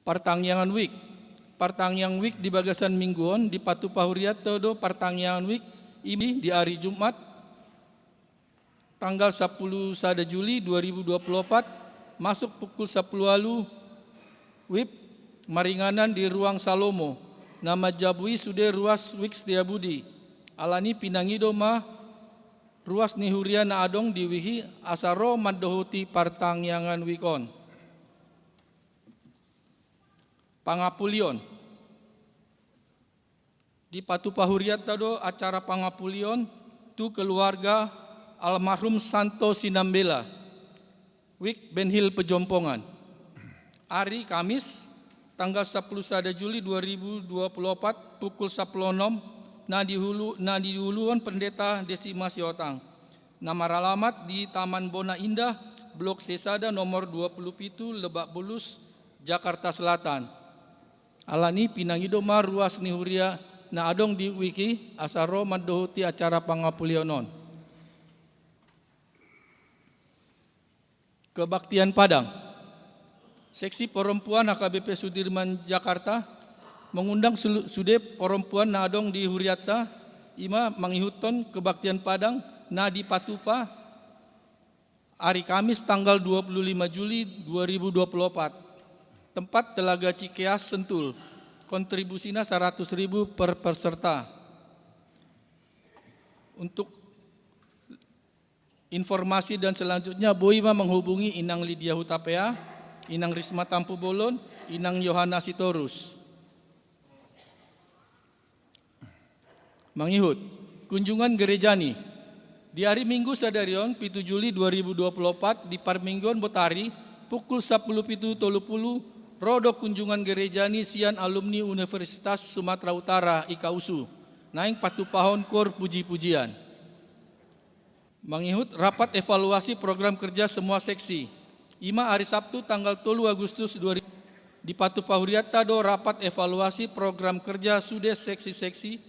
Partangyangan Week. Partangyangan Week di Bagasan Mingguon di Patu Pahuriat todo Partangyangan Week ini di hari Jumat tanggal 10 sada Juli 2024 masuk pukul 10 walu WIB maringanan di ruang Salomo. Nama Jabui sude ruas Wik Setiabudi. Alani pinangido mah ruas nihuria na adong diwihi asaro madohuti partangyangan wikon. Pangapulion. Di Patu Pahuriat tado acara pangapulion tu keluarga almarhum Santo Sinambela. Wik Benhil Pejompongan. Hari Kamis tanggal 10 sada Juli 2024 pukul 10.06 na dihuluan Pendeta Desima Siotang. Nama alamat di Taman Bona Indah, Blok Sesada nomor 27 Lebak Bulus, Jakarta Selatan. Alani pinangido ma ruas nihuria na adong di wiki asaro madohuti acara pangapulionon. Kebaktian Padang. Seksi Perempuan HKBP Sudirman Jakarta mengundang sude perempuan na adong di Huriata ima mangihuton kebaktian Padang na di Patupa hari Kamis tanggal 25 Juli 2024. Tempat Telaga Cikeas Sentul. Kontribusinya 100.000 per peserta. Untuk informasi dan selanjutnya Boima menghubungi Inang Lydia Hutapea, Inang Risma Tampu Bolon, Inang Yohana Sitorus. Mangihut, kunjungan gerejani. Di hari Minggu sadarion 7 Juli 2024 di Parminggon Botari pukul 10.30 rodo kunjungan gerejani sian alumni Universitas Sumatera Utara IKUSU. Naing patu pahon kor puji-pujian. Mangihut rapat evaluasi program kerja semua seksi. Ima hari Sabtu tanggal 3 Agustus 2000 di Patu Pahuriat tado rapat evaluasi program kerja sude seksi-seksi